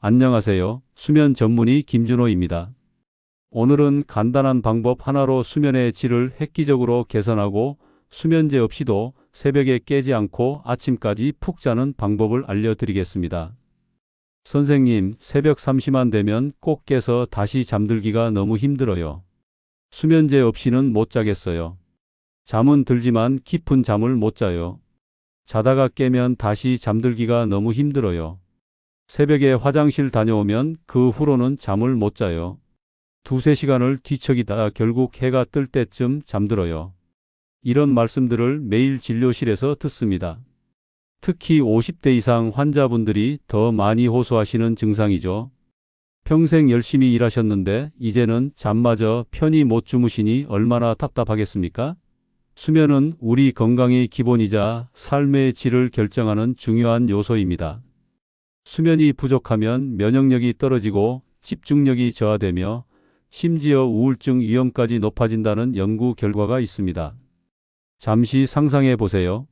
안녕하세요. 수면 전문의 김준호입니다. 오늘은 간단한 방법 하나로 수면의 질을 획기적으로 개선하고 수면제 없이도 새벽에 깨지 않고 아침까지 푹 자는 방법을 알려드리겠습니다. 선생님, 새벽 3시만 되면 꼭 깨서 다시 잠들기가 너무 힘들어요. 수면제 없이는 못 자겠어요. 잠은 들지만 깊은 잠을 못 자요. 자다가 깨면 다시 잠들기가 너무 힘들어요. 새벽에 화장실 다녀오면 그 후로는 잠을 못 자요. 두세 시간을 뒤척이다 결국 해가 뜰 때쯤 잠들어요. 이런 말씀들을 매일 진료실에서 듣습니다. 특히 50대 이상 환자분들이 더 많이 호소하시는 증상이죠. 평생 열심히 일하셨는데 이제는 잠마저 편히 못 주무시니 얼마나 답답하겠습니까? 수면은 우리 건강의 기본이자 삶의 질을 결정하는 중요한 요소입니다. 수면이 부족하면 면역력이 떨어지고 집중력이 저하되며 심지어 우울증 위험까지 높아진다는 연구 결과가 있습니다. 잠시 상상해 보세요.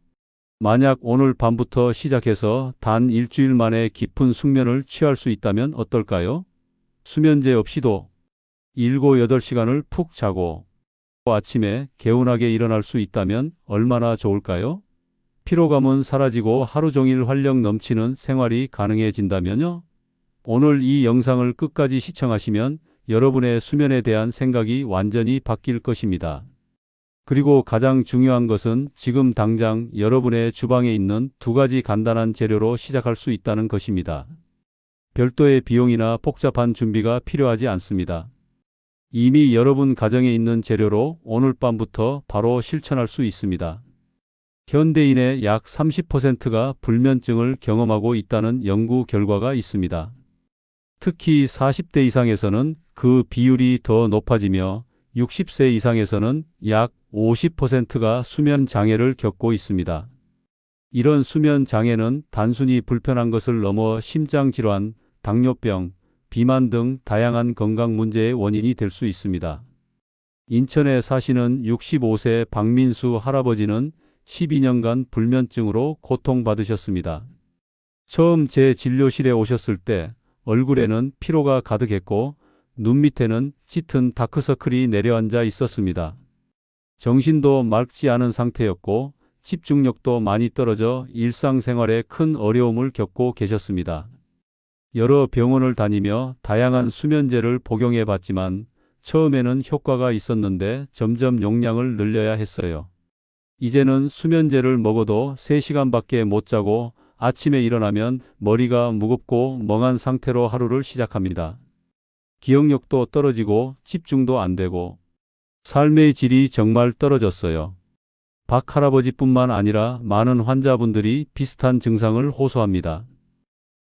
만약 오늘 밤부터 시작해서 단 일주일 만에 깊은 숙면을 취할 수 있다면 어떨까요? 수면제 없이도 7, 8시간을 푹 자고 아침에 개운하게 일어날 수 있다면 얼마나 좋을까요? 피로감은 사라지고 하루 종일 활력 넘치는 생활이 가능해진다면요? 오늘 이 영상을 끝까지 시청하시면 여러분의 수면에 대한 생각이 완전히 바뀔 것입니다. 그리고 가장 중요한 것은 지금 당장 여러분의 주방에 있는 2가지 간단한 재료로 시작할 수 있다는 것입니다. 별도의 비용이나 복잡한 준비가 필요하지 않습니다. 이미 여러분 가정에 있는 재료로 오늘 밤부터 바로 실천할 수 있습니다. 현대인의 약 30%가 불면증을 경험하고 있다는 연구 결과가 있습니다. 특히 40대 이상에서는 그 비율이 더 높아지며 60세 이상에서는 약 50%가 수면 장애를 겪고 있습니다. 이런 수면 장애는 단순히 불편한 것을 넘어 심장질환, 당뇨병, 비만 등 다양한 건강 문제의 원인이 될 수 있습니다. 인천에 사시는 65세 박민수 할아버지는 12년간 불면증으로 고통받으셨습니다. 처음 제 진료실에 오셨을 때 얼굴에는 피로가 가득했고 눈 밑에는 짙은 다크서클이 내려앉아 있었습니다. 정신도 맑지 않은 상태였고 집중력도 많이 떨어져 일상생활에 큰 어려움을 겪고 계셨습니다. 여러 병원을 다니며 다양한 수면제를 복용해 봤지만 처음에는 효과가 있었는데 점점 용량을 늘려야 했어요. 이제는 수면제를 먹어도 3시간밖에 못 자고 아침에 일어나면 머리가 무겁고 멍한 상태로 하루를 시작합니다. 기억력도 떨어지고 집중도 안 되고 삶의 질이 정말 떨어졌어요. 박 할아버지뿐만 아니라 많은 환자분들이 비슷한 증상을 호소합니다.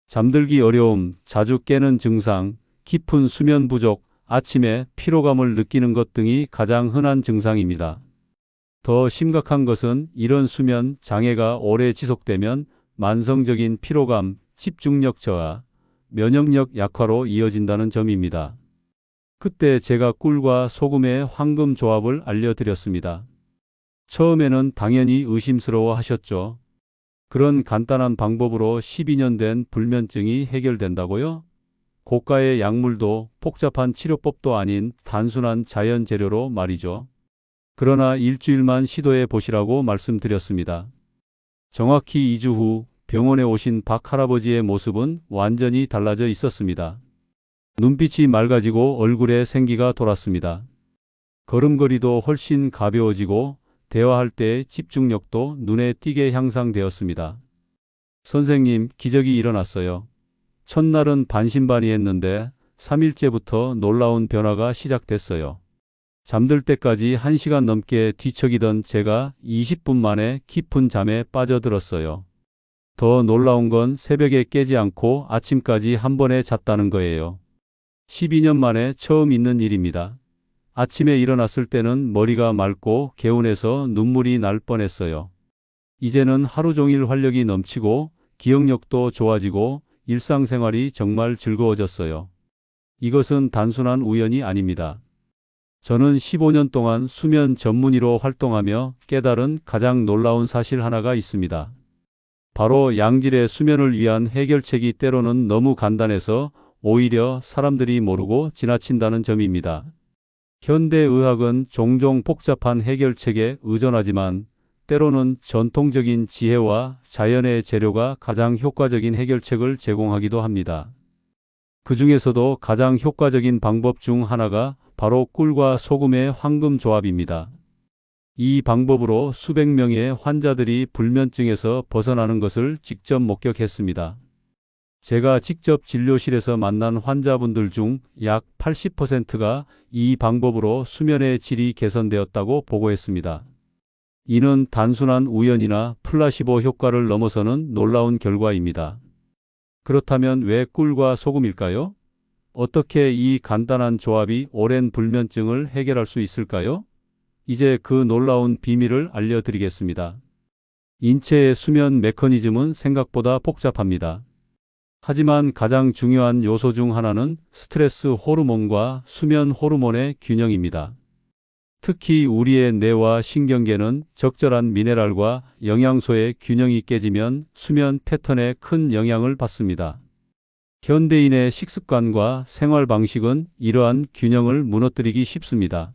잠들기 어려움, 자주 깨는 증상, 깊은 수면 부족, 아침에 피로감을 느끼는 것 등이 가장 흔한 증상입니다. 더 심각한 것은 이런 수면 장애가 오래 지속되면 만성적인 피로감, 집중력 저하, 면역력 약화로 이어진다는 점입니다. 그때 제가 꿀과 소금의 황금 조합을 알려드렸습니다. 처음에는 당연히 의심스러워 하셨죠. 그런 간단한 방법으로 12년 된 불면증이 해결된다고요? 고가의 약물도 복잡한 치료법도 아닌 단순한 자연 재료로 말이죠. 그러나 일주일만 시도해 보시라고 말씀드렸습니다. 정확히 2주 후 병원에 오신 박 할아버지의 모습은 완전히 달라져 있었습니다. 눈빛이 맑아지고 얼굴에 생기가 돌았습니다. 걸음걸이도 훨씬 가벼워지고 대화할 때의 집중력도 눈에 띄게 향상되었습니다. 선생님, 기적이 일어났어요. 첫날은 반신반의했는데 3일째부터 놀라운 변화가 시작됐어요. 잠들 때까지 1시간 넘게 뒤척이던 제가 20분 만에 깊은 잠에 빠져들었어요. 더 놀라운 건 새벽에 깨지 않고 아침까지 한 번에 잤다는 거예요. 12년 만에 처음 있는 일입니다. 아침에 일어났을 때는 머리가 맑고 개운해서 눈물이 날 뻔했어요. 이제는 하루 종일 활력이 넘치고 기억력도 좋아지고 일상생활이 정말 즐거워졌어요. 이것은 단순한 우연이 아닙니다. 저는 15년 동안 수면 전문의로 활동하며 깨달은 가장 놀라운 사실 하나가 있습니다. 바로 양질의 수면을 위한 해결책이 때로는 너무 간단해서 오히려 사람들이 모르고 지나친다는 점입니다. 현대의학은 종종 복잡한 해결책에 의존하지만 때로는 전통적인 지혜와 자연의 재료가 가장 효과적인 해결책을 제공하기도 합니다. 그 중에서도 가장 효과적인 방법 중 하나가 바로 꿀과 소금의 황금 조합입니다. 이 방법으로 수백 명의 환자들이 불면증에서 벗어나는 것을 직접 목격했습니다. 제가 직접 진료실에서 만난 환자분들 중 약 80%가 이 방법으로 수면의 질이 개선되었다고 보고했습니다. 이는 단순한 우연이나 플라시보 효과를 넘어서는 놀라운 결과입니다. 그렇다면 왜 꿀과 소금일까요? 어떻게 이 간단한 조합이 오랜 불면증을 해결할 수 있을까요? 이제 그 놀라운 비밀을 알려드리겠습니다. 인체의 수면 메커니즘은 생각보다 복잡합니다. 하지만 가장 중요한 요소 중 하나는 스트레스 호르몬과 수면 호르몬의 균형입니다. 특히 우리의 뇌와 신경계는 적절한 미네랄과 영양소의 균형이 깨지면 수면 패턴에 큰 영향을 받습니다. 현대인의 식습관과 생활 방식은 이러한 균형을 무너뜨리기 쉽습니다.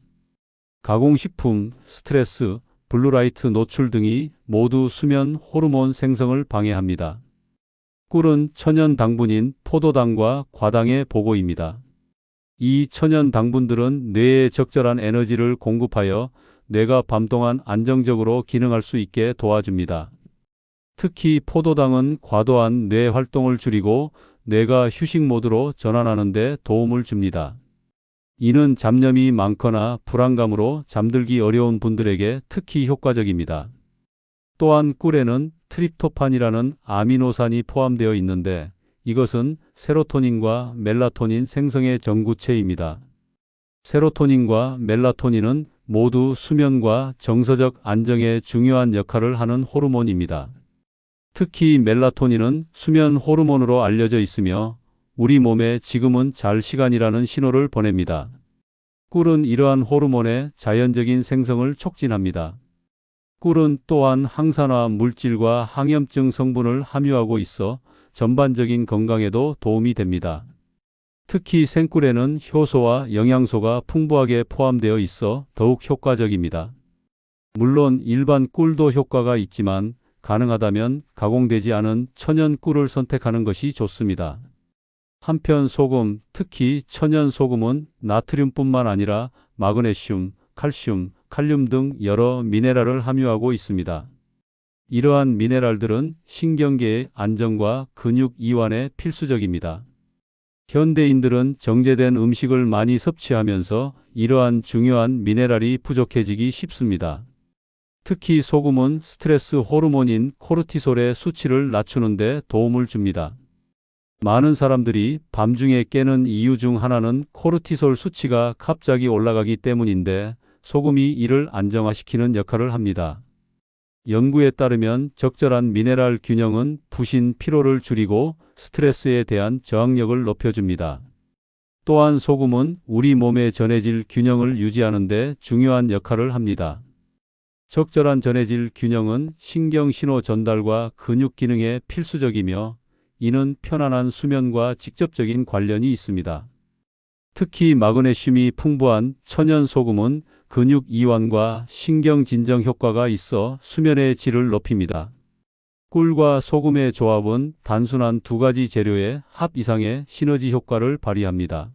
가공식품, 스트레스, 블루라이트 노출 등이 모두 수면 호르몬 생성을 방해합니다. 꿀은 천연 당분인 포도당과 과당의 보고입니다. 이 천연 당분들은 뇌에 적절한 에너지를 공급하여 뇌가 밤 동안 안정적으로 기능할 수 있게 도와줍니다. 특히 포도당은 과도한 뇌 활동을 줄이고 뇌가 휴식 모드로 전환하는 데 도움을 줍니다. 이는 잡념이 많거나 불안감으로 잠들기 어려운 분들에게 특히 효과적입니다. 또한 꿀에는 트립토판이라는 아미노산이 포함되어 있는데 이것은 세로토닌과 멜라토닌 생성의 전구체입니다. 세로토닌과 멜라토닌은 모두 수면과 정서적 안정에 중요한 역할을 하는 호르몬입니다. 특히 멜라토닌은 수면 호르몬으로 알려져 있으며 우리 몸에 지금은 잘 시간이라는 신호를 보냅니다. 꿀은 이러한 호르몬의 자연적인 생성을 촉진합니다. 꿀은 또한 항산화 물질과 항염증 성분을 함유하고 있어 전반적인 건강에도 도움이 됩니다. 특히 생꿀에는 효소와 영양소가 풍부하게 포함되어 있어 더욱 효과적입니다. 물론 일반 꿀도 효과가 있지만 가능하다면 가공되지 않은 천연 꿀을 선택하는 것이 좋습니다. 한편 소금, 특히 천연 소금은 나트륨뿐만 아니라 마그네슘, 칼슘, 칼륨 등 여러 미네랄을 함유하고 있습니다. 이러한 미네랄들은 신경계의 안정과 근육 이완에 필수적입니다. 현대인들은 정제된 음식을 많이 섭취하면서 이러한 중요한 미네랄이 부족해지기 쉽습니다. 특히 소금은 스트레스 호르몬인 코르티솔의 수치를 낮추는 데 도움을 줍니다. 많은 사람들이 밤중에 깨는 이유 중 하나는 코르티솔 수치가 갑자기 올라가기 때문인데 소금이 이를 안정화시키는 역할을 합니다. 연구에 따르면 적절한 미네랄 균형은 부신 피로를 줄이고 스트레스에 대한 저항력을 높여줍니다. 또한 소금은 우리 몸의 전해질 균형을 유지하는 데 중요한 역할을 합니다. 적절한 전해질 균형은 신경신호 전달과 근육 기능에 필수적이며 이는 편안한 수면과 직접적인 관련이 있습니다. 특히 마그네슘이 풍부한 천연 소금은 근육 이완과 신경 진정 효과가 있어 수면의 질을 높입니다. 꿀과 소금의 조합은 단순한 두 가지 재료의 합 이상의 시너지 효과를 발휘합니다.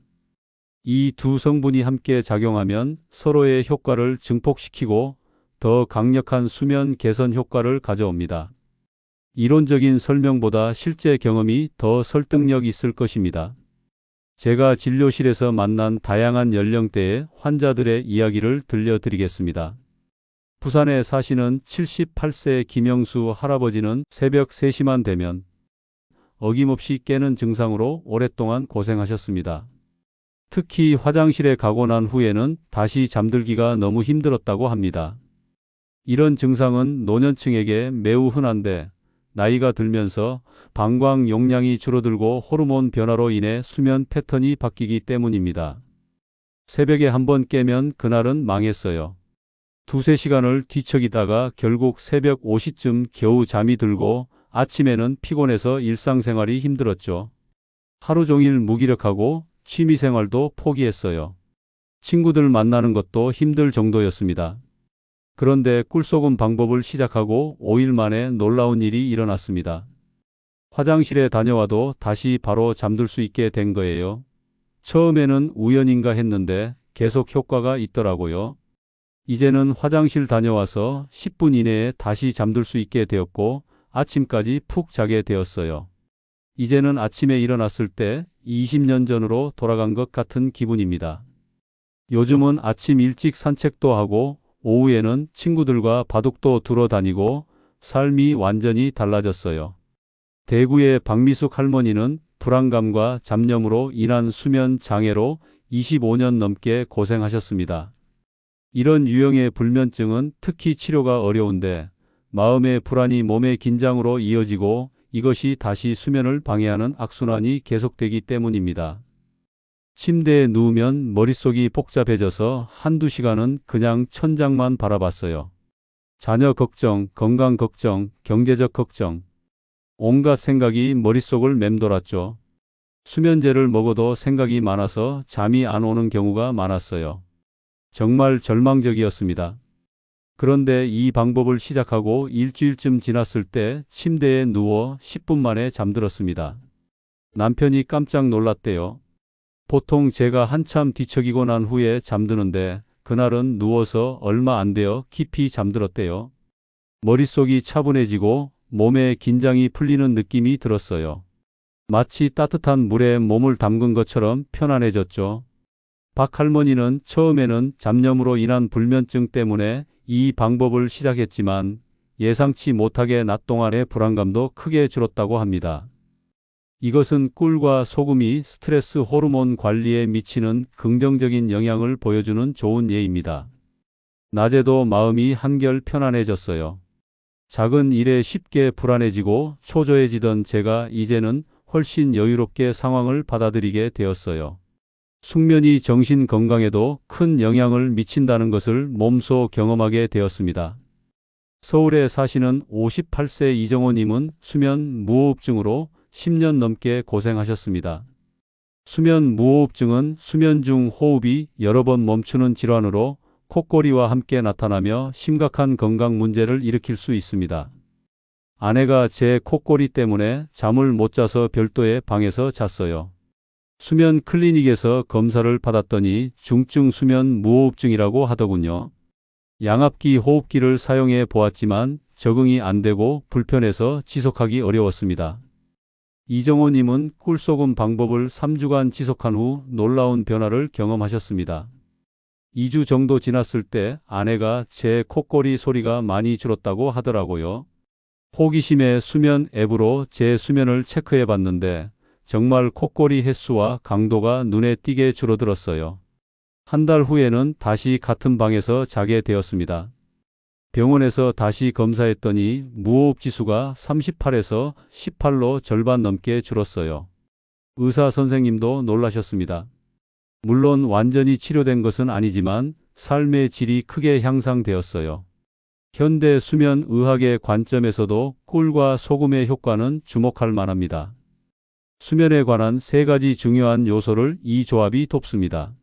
이 두 성분이 함께 작용하면 서로의 효과를 증폭시키고 더 강력한 수면 개선 효과를 가져옵니다. 이론적인 설명보다 실제 경험이 더 설득력 있을 것입니다. 제가 진료실에서 만난 다양한 연령대의 환자들의 이야기를 들려드리겠습니다. 부산에 사시는 78세 김영수 할아버지는 새벽 3시만 되면 어김없이 깨는 증상으로 오랫동안 고생하셨습니다. 특히 화장실에 가고 난 후에는 다시 잠들기가 너무 힘들었다고 합니다. 이런 증상은 노년층에게 매우 흔한데 나이가 들면서 방광 용량이 줄어들고 호르몬 변화로 인해 수면 패턴이 바뀌기 때문입니다. 새벽에 한번 깨면 그날은 망했어요. 두세 시간을 뒤척이다가 결국 새벽 5시쯤 겨우 잠이 들고 아침에는 피곤해서 일상생활이 힘들었죠. 하루 종일 무기력하고 취미생활도 포기했어요. 친구들 만나는 것도 힘들 정도였습니다. 그런데 꿀속음 방법을 시작하고 5일 만에 놀라운 일이 일어났습니다. 화장실에 다녀와도 다시 바로 잠들 수 있게 된 거예요. 처음에는 우연인가 했는데 계속 효과가 있더라고요. 이제는 화장실 다녀와서 10분 이내에 다시 잠들 수 있게 되었고 아침까지 푹 자게 되었어요. 이제는 아침에 일어났을 때 20년 전으로 돌아간 것 같은 기분입니다. 요즘은 아침 일찍 산책도 하고 오후에는 친구들과 바둑도 두러 다니고 삶이 완전히 달라졌어요. 대구의 박미숙 할머니는 불안감과 잡념으로 인한 수면 장애로 25년 넘게 고생하셨습니다. 이런 유형의 불면증은 특히 치료가 어려운데 마음의 불안이 몸의 긴장으로 이어지고 이것이 다시 수면을 방해하는 악순환이 계속되기 때문입니다. 침대에 누우면 머릿속이 복잡해져서 한두 시간은 그냥 천장만 바라봤어요. 자녀 걱정, 건강 걱정, 경제적 걱정. 온갖 생각이 머릿속을 맴돌았죠. 수면제를 먹어도 생각이 많아서 잠이 안 오는 경우가 많았어요. 정말 절망적이었습니다. 그런데 이 방법을 시작하고 일주일쯤 지났을 때 침대에 누워 10분 만에 잠들었습니다. 남편이 깜짝 놀랐대요. 보통 제가 한참 뒤척이고 난 후에 잠드는데 그날은 누워서 얼마 안 되어 깊이 잠들었대요. 머릿속이 차분해지고 몸에 긴장이 풀리는 느낌이 들었어요. 마치 따뜻한 물에 몸을 담근 것처럼 편안해졌죠. 박 할머니는 처음에는 잡념으로 인한 불면증 때문에 이 방법을 시작했지만 예상치 못하게 낮 동안의 불안감도 크게 줄었다고 합니다. 이것은 꿀과 소금이 스트레스 호르몬 관리에 미치는 긍정적인 영향을 보여주는 좋은 예입니다. 낮에도 마음이 한결 편안해졌어요. 작은 일에 쉽게 불안해지고 초조해지던 제가 이제는 훨씬 여유롭게 상황을 받아들이게 되었어요. 숙면이 정신 건강에도 큰 영향을 미친다는 것을 몸소 경험하게 되었습니다. 서울에 사시는 58세 이정호님은 수면 무호흡증으로 10년 넘게 고생하셨습니다. 수면 무호흡증은 수면 중 호흡이 여러 번 멈추는 질환으로 콧거리와 함께 나타나며 심각한 건강 문제를 일으킬 수 있습니다. 아내가 제 콧거리 때문에 잠을 못 자서 별도의 방에서 잤어요. 수면 클리닉에서 검사를 받았더니 중증 수면 무호흡증이라고 하더군요. 양압기 호흡기를 사용해 보았지만 적응이 안 되고 불편해서 지속하기 어려웠습니다. 이정호님은 꿀소금 방법을 3주간 지속한 후 놀라운 변화를 경험하셨습니다. 2주 정도 지났을 때 아내가 제 콧거리 소리가 많이 줄었다고 하더라고요. 호기심의 수면 앱으로 제 수면을 체크해 봤는데 정말 콧거리 횟수와 강도가 눈에 띄게 줄어들었어요. 한 달 후에는 다시 같은 방에서 자게 되었습니다. 병원에서 다시 검사했더니 무호흡 지수가 38에서 18로 절반 넘게 줄었어요. 의사 선생님도 놀라셨습니다. 물론 완전히 치료된 것은 아니지만 삶의 질이 크게 향상되었어요. 현대 수면 의학의 관점에서도 꿀과 소금의 효과는 주목할 만합니다. 수면에 관한 3가지 중요한 요소를 이 조합이 돕습니다.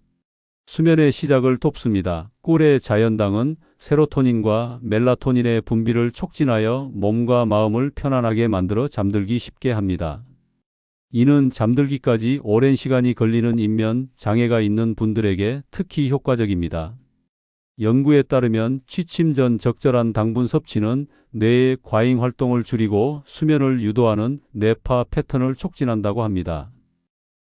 수면의 시작을 돕습니다. 꿀의 자연당은 세로토닌과 멜라토닌의 분비를 촉진하여 몸과 마음을 편안하게 만들어 잠들기 쉽게 합니다. 이는 잠들기까지 오랜 시간이 걸리는 인면 장애가 있는 분들에게 특히 효과적입니다. 연구에 따르면 취침 전 적절한 당분 섭취는 뇌의 과잉 활동을 줄이고 수면을 유도하는 뇌파 패턴을 촉진한다고 합니다.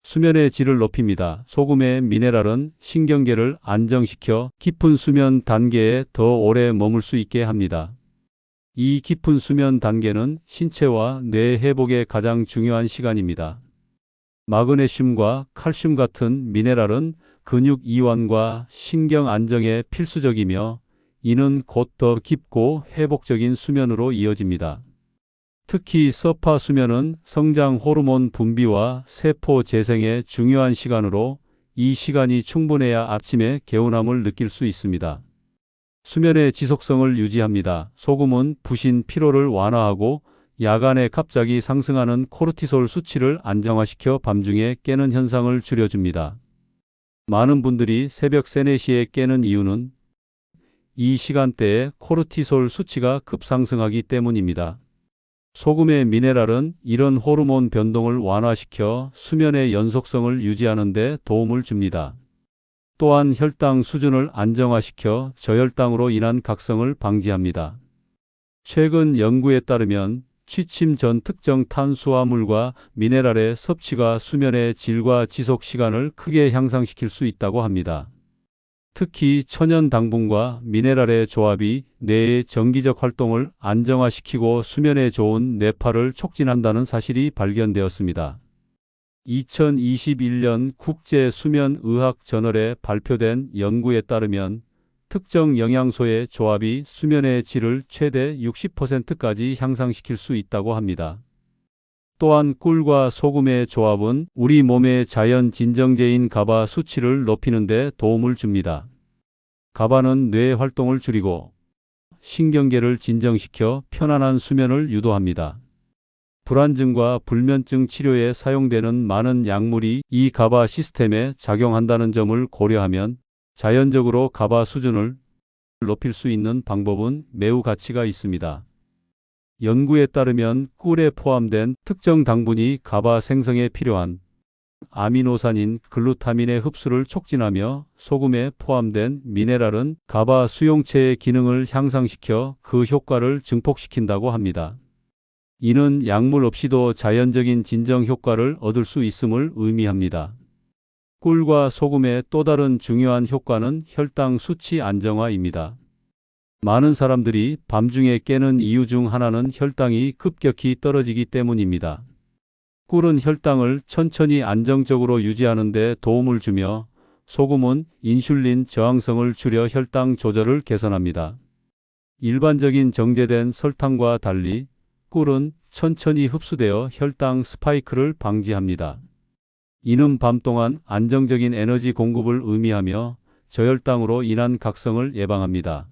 수면의 질을 높입니다. 소금의 미네랄은 신경계를 안정시켜 깊은 수면 단계에 더 오래 머물 수 있게 합니다. 이 깊은 수면 단계는 신체와 뇌 회복에 가장 중요한 시간입니다. 마그네슘과 칼슘 같은 미네랄은 근육 이완과 신경 안정에 필수적이며 이는 곧 더 깊고 회복적인 수면으로 이어집니다. 특히 서파 수면은 성장 호르몬 분비와 세포 재생에 중요한 시간으로 이 시간이 충분해야 아침에 개운함을 느낄 수 있습니다. 수면의 지속성을 유지합니다. 소금은 부신 피로를 완화하고 야간에 갑자기 상승하는 코르티솔 수치를 안정화시켜 밤중에 깨는 현상을 줄여줍니다. 많은 분들이 새벽 3, 4시에 깨는 이유는 이 시간대에 코르티솔 수치가 급상승하기 때문입니다. 소금의 미네랄은 이런 호르몬 변동을 완화시켜 수면의 연속성을 유지하는 데 도움을 줍니다. 또한 혈당 수준을 안정화시켜 저혈당으로 인한 각성을 방지합니다. 최근 연구에 따르면 취침 전 특정 탄수화물과 미네랄의 섭취가 수면의 질과 지속 시간을 크게 향상시킬 수 있다고 합니다. 특히 천연 당분과 미네랄의 조합이 뇌의 정기적 활동을 안정화시키고 수면에 좋은 뇌파를 촉진한다는 사실이 발견되었습니다. 2021년 국제수면의학 저널에 발표된 연구에 따르면 특정 영양소의 조합이 수면의 질을 최대 60%까지 향상시킬 수 있다고 합니다. 또한 꿀과 소금의 조합은 우리 몸의 자연 진정제인 가바 수치를 높이는 데 도움을 줍니다. 가바는 뇌 활동을 줄이고 신경계를 진정시켜 편안한 수면을 유도합니다. 불안증과 불면증 치료에 사용되는 많은 약물이 이 가바 시스템에 작용한다는 점을 고려하면 자연적으로 가바 수준을 높일 수 있는 방법은 매우 가치가 있습니다. 연구에 따르면 꿀에 포함된 특정 당분이 가바 생성에 필요한 아미노산인 글루타민의 흡수를 촉진하며 소금에 포함된 미네랄은 가바 수용체의 기능을 향상시켜 그 효과를 증폭시킨다고 합니다. 이는 약물 없이도 자연적인 진정 효과를 얻을 수 있음을 의미합니다. 꿀과 소금의 또 다른 중요한 효과는 혈당 수치 안정화입니다. 많은 사람들이 밤중에 깨는 이유 중 하나는 혈당이 급격히 떨어지기 때문입니다. 꿀은 혈당을 천천히 안정적으로 유지하는 데 도움을 주며 소금은 인슐린 저항성을 줄여 혈당 조절을 개선합니다. 일반적인 정제된 설탕과 달리 꿀은 천천히 흡수되어 혈당 스파이크를 방지합니다. 이는 밤 동안 안정적인 에너지 공급을 의미하며 저혈당으로 인한 각성을 예방합니다.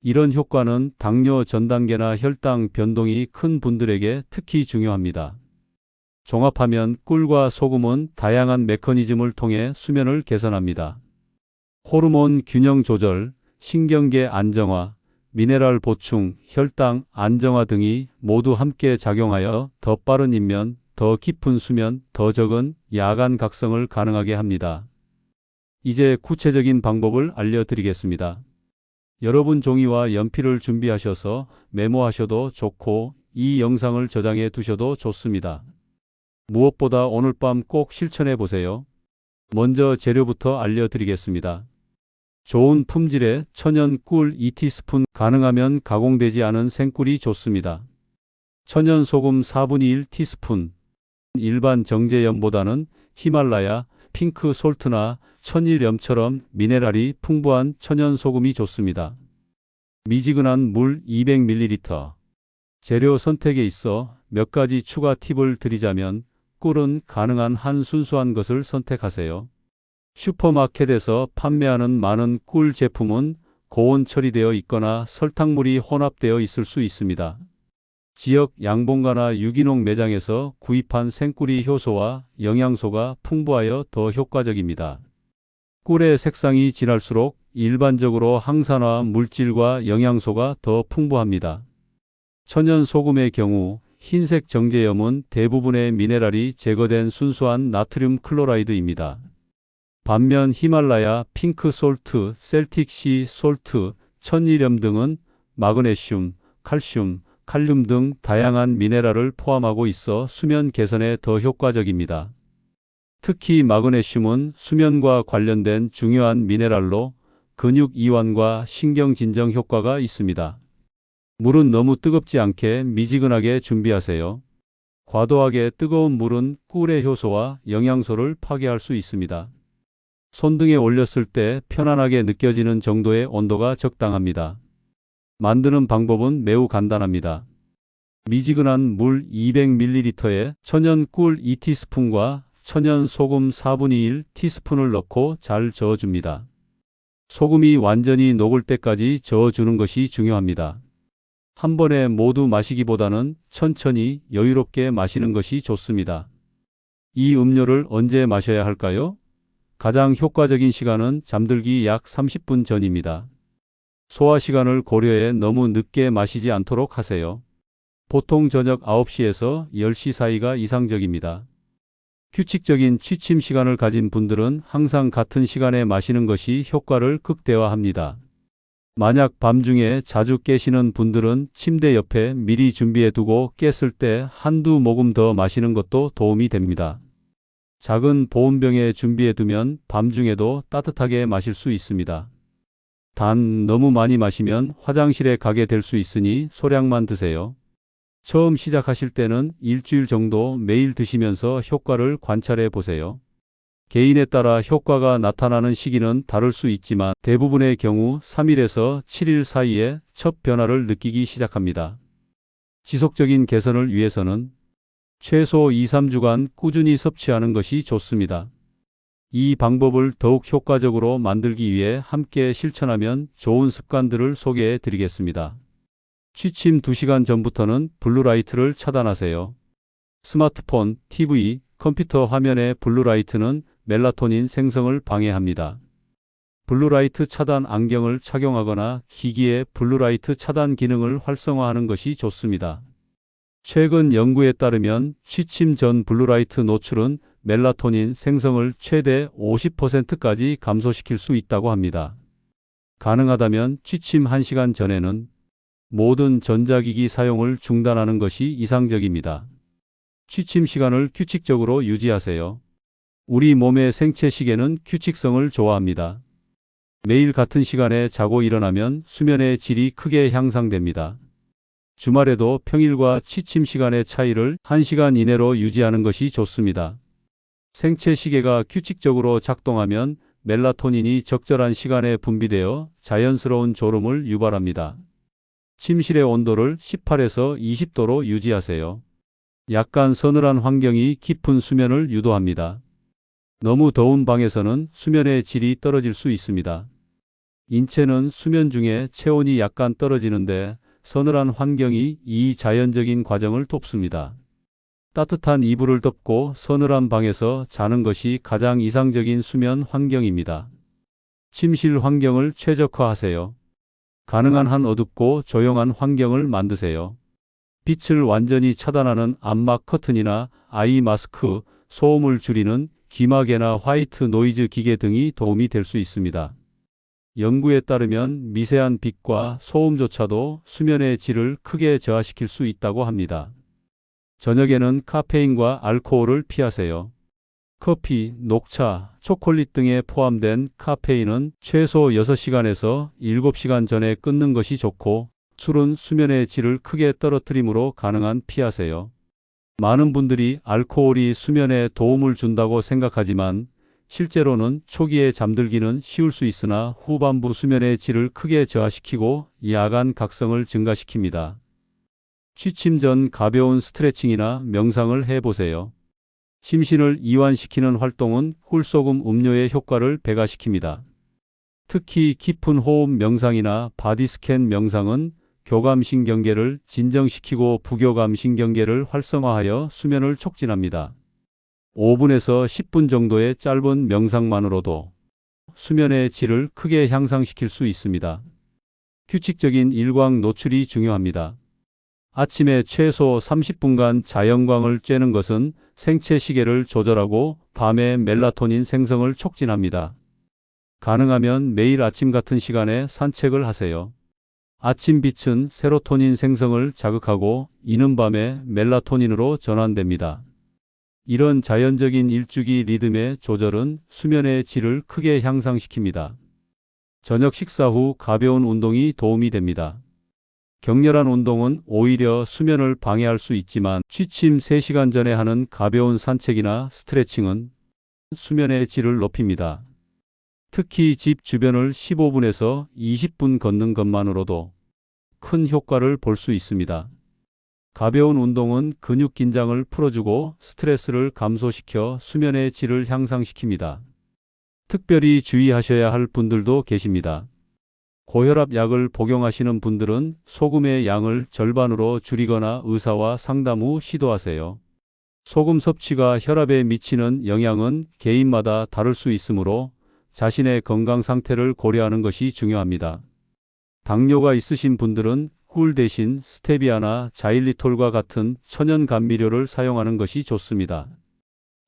이런 효과는 당뇨 전 단계나 혈당 변동이 큰 분들에게 특히 중요합니다. 종합하면 꿀과 소금은 다양한 메커니즘을 통해 수면을 개선합니다. 호르몬 균형 조절, 신경계 안정화, 미네랄 보충, 혈당 안정화 등이 모두 함께 작용하여 더 빠른 입면, 더 깊은 수면, 더 적은 야간 각성을 가능하게 합니다. 이제 구체적인 방법을 알려드리겠습니다. 여러분 종이와 연필을 준비하셔서 메모하셔도 좋고 이 영상을 저장해 두셔도 좋습니다. 무엇보다 오늘 밤 꼭 실천해 보세요. 먼저 재료부터 알려드리겠습니다. 좋은 품질의 천연 꿀 2티스푼, 가능하면 가공되지 않은 생꿀이 좋습니다. 천연 소금 4분의 1 티스푼, 일반 정제염보다는 히말라야, 핑크 솔트나 천일염처럼 미네랄이 풍부한 천연 소금이 좋습니다. 미지근한 물 200ml. 재료 선택에 있어 몇 가지 추가 팁을 드리자면 꿀은 가능한 한 순수한 것을 선택하세요. 슈퍼마켓에서 판매하는 많은 꿀 제품은 고온 처리되어 있거나 설탕물이 혼합되어 있을 수 있습니다. 지역 양봉가나 유기농 매장에서 구입한 생꿀이 효소와 영양소가 풍부하여 더 효과적입니다. 꿀의 색상이 진할수록 일반적으로 항산화 물질과 영양소가 더 풍부합니다. 천연 소금의 경우 흰색 정제염은 대부분의 미네랄이 제거된 순수한 나트륨 클로라이드입니다. 반면 히말라야, 핑크 솔트, 셀틱 시 솔트, 천일염 등은 마그네슘, 칼슘, 칼륨 등 다양한 미네랄을 포함하고 있어 수면 개선에 더 효과적입니다. 특히 마그네슘은 수면과 관련된 중요한 미네랄로 근육 이완과 신경 진정 효과가 있습니다. 물은 너무 뜨겁지 않게 미지근하게 준비하세요. 과도하게 뜨거운 물은 꿀의 효소와 영양소를 파괴할 수 있습니다. 손등에 올렸을 때 편안하게 느껴지는 정도의 온도가 적당합니다. 만드는 방법은 매우 간단합니다. 미지근한 물 200ml에 천연 꿀 2티스푼과 천연 소금 4분의 1 티스푼을 넣고 잘 저어줍니다. 소금이 완전히 녹을 때까지 저어주는 것이 중요합니다. 한 번에 모두 마시기보다는 천천히 여유롭게 마시는 것이 좋습니다. 이 음료를 언제 마셔야 할까요? 가장 효과적인 시간은 잠들기 약 30분 전입니다. 소화 시간을 고려해 너무 늦게 마시지 않도록 하세요. 보통 저녁 9시에서 10시 사이가 이상적입니다. 규칙적인 취침 시간을 가진 분들은 항상 같은 시간에 마시는 것이 효과를 극대화합니다. 만약 밤중에 자주 깨시는 분들은 침대 옆에 미리 준비해 두고 깼을 때 한두 모금 더 마시는 것도 도움이 됩니다. 작은 보온병에 준비해 두면 밤중에도 따뜻하게 마실 수 있습니다. 단 너무 많이 마시면 화장실에 가게 될 수 있으니 소량만 드세요. 처음 시작하실 때는 일주일 정도 매일 드시면서 효과를 관찰해 보세요. 개인에 따라 효과가 나타나는 시기는 다를 수 있지만 대부분의 경우 3일에서 7일 사이에 첫 변화를 느끼기 시작합니다. 지속적인 개선을 위해서는 최소 2-3주간 꾸준히 섭취하는 것이 좋습니다. 이 방법을 더욱 효과적으로 만들기 위해 함께 실천하면 좋은 습관들을 소개해 드리겠습니다. 취침 2시간 전부터는 블루라이트를 차단하세요. 스마트폰, TV, 컴퓨터 화면의 블루라이트는 멜라토닌 생성을 방해합니다. 블루라이트 차단 안경을 착용하거나 기기의 블루라이트 차단 기능을 활성화하는 것이 좋습니다. 최근 연구에 따르면 취침 전 블루라이트 노출은 멜라토닌 생성을 최대 50%까지 감소시킬 수 있다고 합니다. 가능하다면 취침 1시간 전에는 모든 전자기기 사용을 중단하는 것이 이상적입니다. 취침 시간을 규칙적으로 유지하세요. 우리 몸의 생체 시계는 규칙성을 좋아합니다. 매일 같은 시간에 자고 일어나면 수면의 질이 크게 향상됩니다. 주말에도 평일과 취침 시간의 차이를 1시간 이내로 유지하는 것이 좋습니다. 생체 시계가 규칙적으로 작동하면 멜라토닌이 적절한 시간에 분비되어 자연스러운 졸음을 유발합니다. 침실의 온도를 18에서 20도로 유지하세요. 약간 서늘한 환경이 깊은 수면을 유도합니다. 너무 더운 방에서는 수면의 질이 떨어질 수 있습니다. 인체는 수면 중에 체온이 약간 떨어지는데 서늘한 환경이 이 자연적인 과정을 돕습니다. 따뜻한 이불을 덮고 서늘한 방에서 자는 것이 가장 이상적인 수면 환경입니다. 침실 환경을 최적화하세요. 가능한 한 어둡고 조용한 환경을 만드세요. 빛을 완전히 차단하는 암막 커튼이나 아이 마스크, 소음을 줄이는 귀마개나 화이트 노이즈 기계 등이 도움이 될 수 있습니다. 연구에 따르면 미세한 빛과 소음조차도 수면의 질을 크게 저하시킬 수 있다고 합니다. 저녁에는 카페인과 알코올을 피하세요. 커피, 녹차, 초콜릿 등에 포함된 카페인은 최소 6시간에서 7시간 전에 끊는 것이 좋고 술은 수면의 질을 크게 떨어뜨리므로 가능한 피하세요. 많은 분들이 알코올이 수면에 도움을 준다고 생각하지만 실제로는 초기에 잠들기는 쉬울 수 있으나 후반부 수면의 질을 크게 저하시키고 야간 각성을 증가시킵니다. 취침 전 가벼운 스트레칭이나 명상을 해보세요. 심신을 이완시키는 활동은 꿀소금 음료의 효과를 배가시킵니다. 특히 깊은 호흡 명상이나 바디스캔 명상은 교감신경계를 진정시키고 부교감신경계를 활성화하여 수면을 촉진합니다. 5분에서 10분 정도의 짧은 명상만으로도 수면의 질을 크게 향상시킬 수 있습니다. 규칙적인 일광 노출이 중요합니다. 아침에 최소 30분간 자연광을 쬐는 것은 생체 시계를 조절하고 밤에 멜라토닌 생성을 촉진합니다. 가능하면 매일 아침 같은 시간에 산책을 하세요. 아침 빛은 세로토닌 생성을 자극하고 이는 밤에 멜라토닌으로 전환됩니다. 이런 자연적인 일주기 리듬의 조절은 수면의 질을 크게 향상시킵니다. 저녁 식사 후 가벼운 운동이 도움이 됩니다. 격렬한 운동은 오히려 수면을 방해할 수 있지만 취침 3시간 전에 하는 가벼운 산책이나 스트레칭은 수면의 질을 높입니다. 특히 집 주변을 15분에서 20분 걷는 것만으로도 큰 효과를 볼 수 있습니다. 가벼운 운동은 근육 긴장을 풀어주고 스트레스를 감소시켜 수면의 질을 향상시킵니다. 특별히 주의하셔야 할 분들도 계십니다. 고혈압 약을 복용하시는 분들은 소금의 양을 절반으로 줄이거나 의사와 상담 후 시도하세요. 소금 섭취가 혈압에 미치는 영향은 개인마다 다를 수 있으므로 자신의 건강 상태를 고려하는 것이 중요합니다. 당뇨가 있으신 분들은 꿀 대신 스테비아나 자일리톨과 같은 천연 감미료를 사용하는 것이 좋습니다.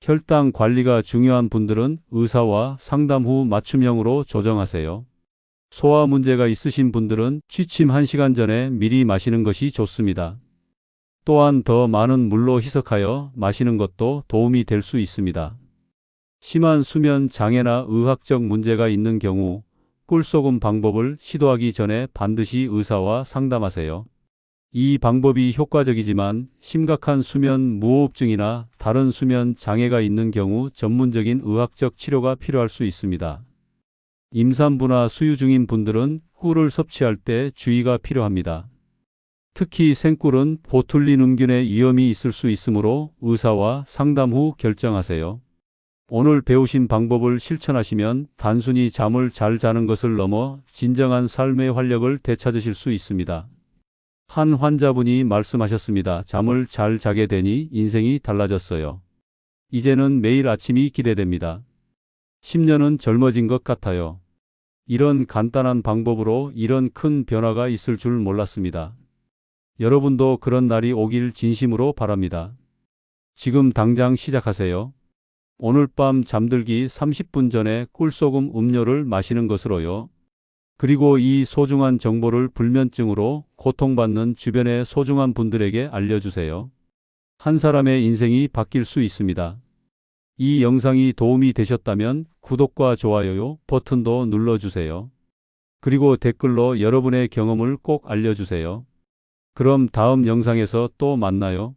혈당 관리가 중요한 분들은 의사와 상담 후 맞춤형으로 조정하세요. 소화 문제가 있으신 분들은 취침 1시간 전에 미리 마시는 것이 좋습니다. 또한 더 많은 물로 희석하여 마시는 것도 도움이 될 수 있습니다. 심한 수면 장애나 의학적 문제가 있는 경우 꿀소금 방법을 시도하기 전에 반드시 의사와 상담하세요. 이 방법이 효과적이지만 심각한 수면 무호흡증이나 다른 수면 장애가 있는 경우 전문적인 의학적 치료가 필요할 수 있습니다. 임산부나 수유 중인 분들은 꿀을 섭취할 때 주의가 필요합니다. 특히 생꿀은 보툴리눔균의 위험이 있을 수 있으므로 의사와 상담 후 결정하세요. 오늘 배우신 방법을 실천하시면 단순히 잠을 잘 자는 것을 넘어 진정한 삶의 활력을 되찾으실 수 있습니다. 한 환자분이 말씀하셨습니다. 잠을 잘 자게 되니 인생이 달라졌어요. 이제는 매일 아침이 기대됩니다. 10년은 젊어진 것 같아요. 이런 간단한 방법으로 이런 큰 변화가 있을 줄 몰랐습니다. 여러분도 그런 날이 오길 진심으로 바랍니다. 지금 당장 시작하세요. 오늘 밤 잠들기 30분 전에 꿀소금 음료를 마시는 것으로요. 그리고 이 소중한 정보를 불면증으로 고통받는 주변의 소중한 분들에게 알려주세요. 한 사람의 인생이 바뀔 수 있습니다. 이 영상이 도움이 되셨다면 구독과 좋아요 버튼도 눌러주세요. 그리고 댓글로 여러분의 경험을 꼭 알려주세요. 그럼 다음 영상에서 또 만나요.